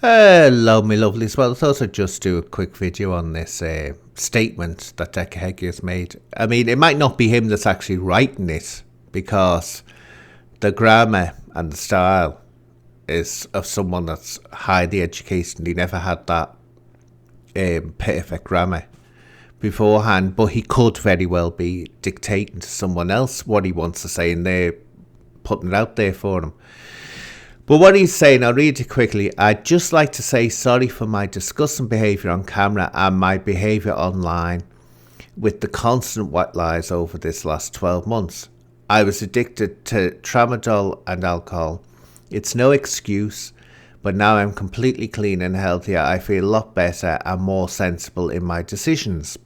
Hello, my lovelies. Well, I thought I'd just do a quick video on this statement that Decca Heggie has made. I mean, it might not be him that's actually writing it, because the grammar and the style is of someone that's highly educated. He never had that perfect grammar beforehand, but he could very well be dictating to someone else what he wants to say, and they're putting it out there for him. But what he's saying, I'll read it quickly. I'd just like to say sorry for my disgusting behaviour on camera and my behaviour online with the constant white lies over this last 12 months. I was addicted to tramadol and alcohol. It's no excuse, but now I'm completely clean and healthier. I feel a lot better and more sensible in my decisions.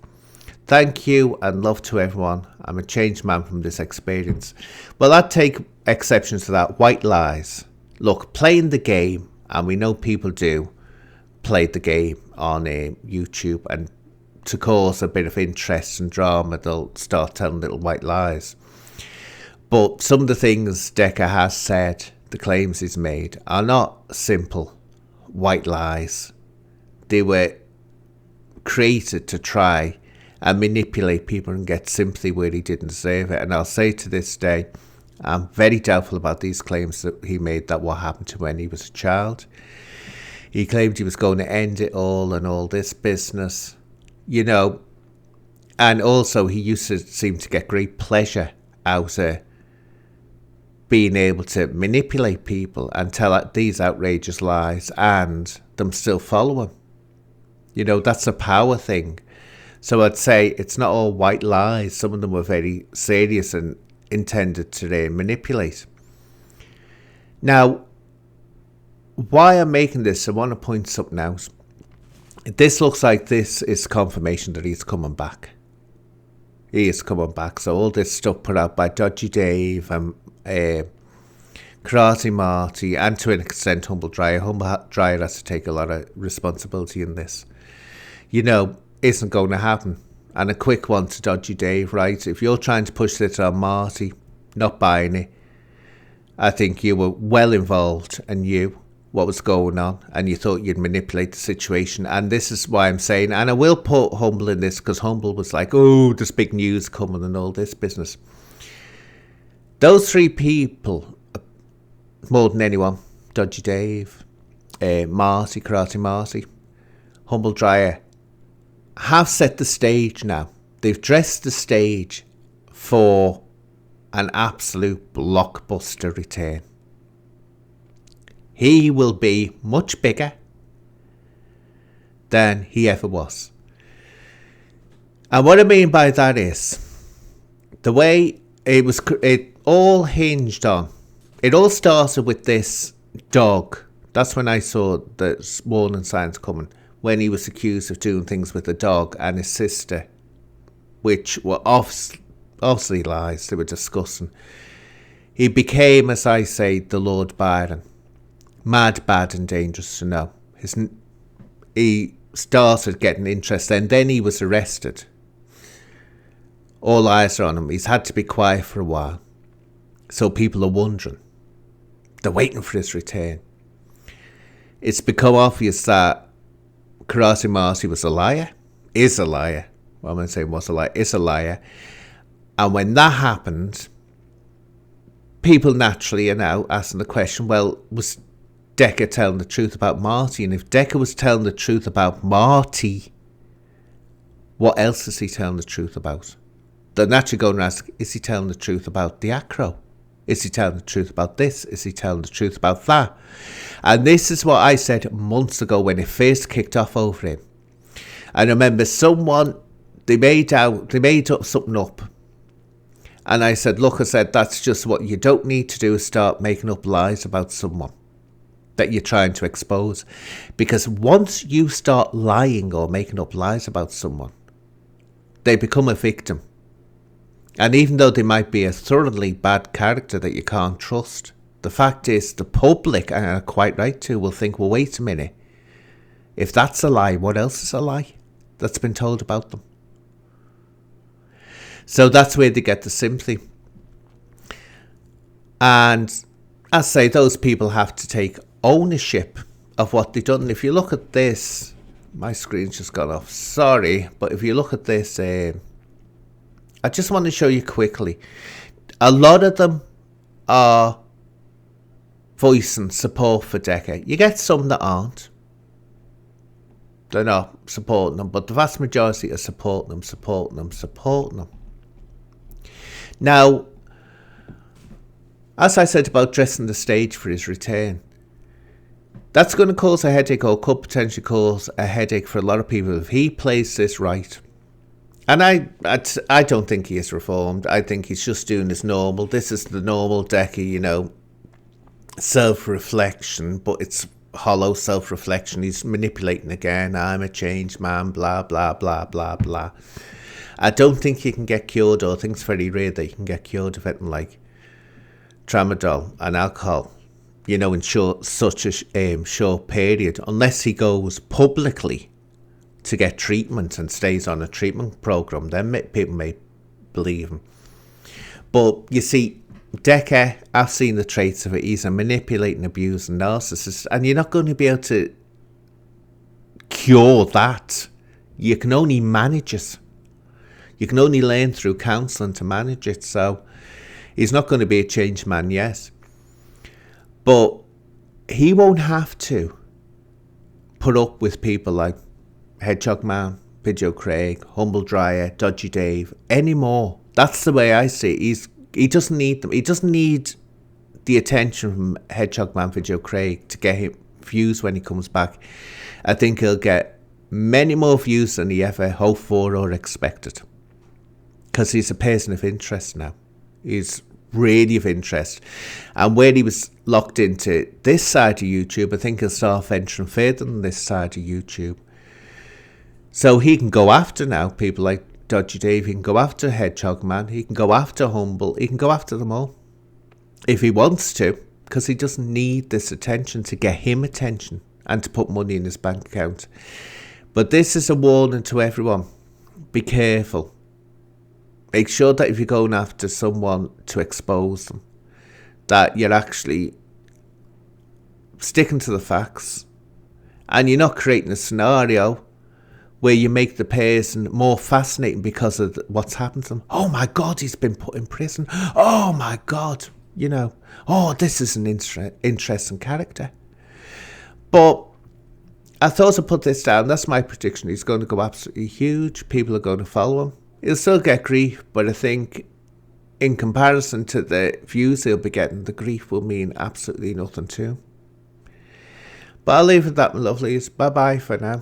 Thank you and love to everyone. I'm a changed man from this experience. Well, I'd take exception to that. White lies. Look, playing the game, and we know people do play the game on YouTube, and to cause a bit of interest and drama, they'll start telling little white lies. But some of the things Decca has said, the claims he's made, are not simple white lies. They were created to try and manipulate people and get sympathy where he didn't deserve it. And I'll say to this day, I'm very doubtful about these claims that he made, that what happened to when he was a child. He claimed he was going to end it all and all this business, you know. And also he used to seem to get great pleasure out of being able to manipulate people and tell these outrageous lies and them still follow him. You know, that's a power thing. So I'd say it's not all white lies. Some of them were very serious and intended to manipulate. Now, why I'm making this, I want to point something out. This looks like this is confirmation that he's coming back. He is coming back. So all this stuff put out by Dodgy Dave and Karate Marty, and to an extent Humble Dryer. Humble Dryer has to take a lot of responsibility in this. You know, isn't going to happen. And a quick one to Dodgy Dave, right? If you're trying to push this on Marty, not buying it, I think you were well involved and knew what was going on, and you thought you'd manipulate the situation. And this is why I'm saying, and I will put Humble in this, because Humble was like, oh, there's big news coming and all this business. Those three people, more than anyone, Dodgy Dave, Marty, Karate Marty, Humble Dryer, have set the stage now. They've dressed the stage for an absolute blockbuster return. He will be much bigger than he ever was. And what I mean by that is the way it all hinged on. It all started with this dog. That's when I saw the warning signs coming, when he was accused of doing things with a dog and his sister, which were obviously lies. They were disgusting. He became, as I say, the Lord Byron. Mad, bad and dangerous to know. He started getting interest, and then he was arrested. All eyes are on him. He's had to be quiet for a while. So people are wondering. They're waiting for his return. It's become obvious that Karate Marty was a liar, is a liar. Well, I'm going to say was a liar, is a liar. And when that happened, people naturally are now asking the question, well, was Decca telling the truth about Marty? And if Decca was telling the truth about Marty, what else is he telling the truth about? They're naturally going to ask, is he telling the truth about the acro? Is he telling the truth about this? Is he telling the truth about that? And this is what I said months ago when it first kicked off over him. I remember they made up something up. And I said, look, that's just what you don't need to do, is start making up lies about someone that you're trying to expose. Because once you start lying or making up lies about someone, they become a victim. And even though they might be a thoroughly bad character that you can't trust, the fact is the public, and are quite right too, will think, well, wait a minute. If that's a lie, what else is a lie that's been told about them? So that's where they get the sympathy. And I say those people have to take ownership of what they've done. If you look at this, my screen's just gone off, sorry, but if you look at this, I just want to show you quickly. A lot of them are voicing support for Decca. You get some that aren't. They're not supporting them, but the vast majority are supporting them. Now, as I said about dressing the stage for his return, that's going to cause a headache, or could potentially cause a headache for a lot of people if he plays this right. And I don't think he is reformed. I think he's just doing his normal. This is the normal Decca, self-reflection, but it's hollow self-reflection. He's manipulating again. I'm a changed man, blah, blah, blah, blah, blah. I don't think you can get cured, or I think it's very rare that you can get cured of anything like tramadol and alcohol, in such a short period, unless he goes publicly to get treatment and stays on a treatment program. Then people may believe him. But you see, Decca, I've seen the traits of it. He's a manipulating, abusing narcissist, and you're not going to be able to cure that. You can only manage it. You can only learn through counselling to manage it. So he's not going to be a changed man, yes. But he won't have to put up with people like Hedgehog Man, Video Craig, Humble Dryer, Dodgy Dave anymore. That's the way I see it. He doesn't need them. He doesn't need the attention from Hedgehog Man, Video Craig to get him views when he comes back. I think he'll get many more views than he ever hoped for or expected. Because he's a person of interest now. He's really of interest. And where he was locked into this side of YouTube, I think he'll start venturing further than this side of YouTube. So he can go after now people like Dodgy Dave, he can go after Hedgehog Man, he can go after Humble, he can go after them all if he wants to, because he doesn't need this attention to get him attention and to put money in his bank account. But this is a warning to everyone. Be careful. Make sure that if you're going after someone to expose them, that you're actually sticking to the facts and you're not creating a scenario where you make the person more fascinating because of what's happened to them. Oh my God, he's been put in prison. Oh my God, oh, this is an interesting character. But I thought I'd put this down. That's my prediction. He's going to go absolutely huge. People are going to follow him. He'll still get grief, but I think in comparison to the views he'll be getting, the grief will mean absolutely nothing to him. But I'll leave it at that, my lovelies. Bye-bye for now.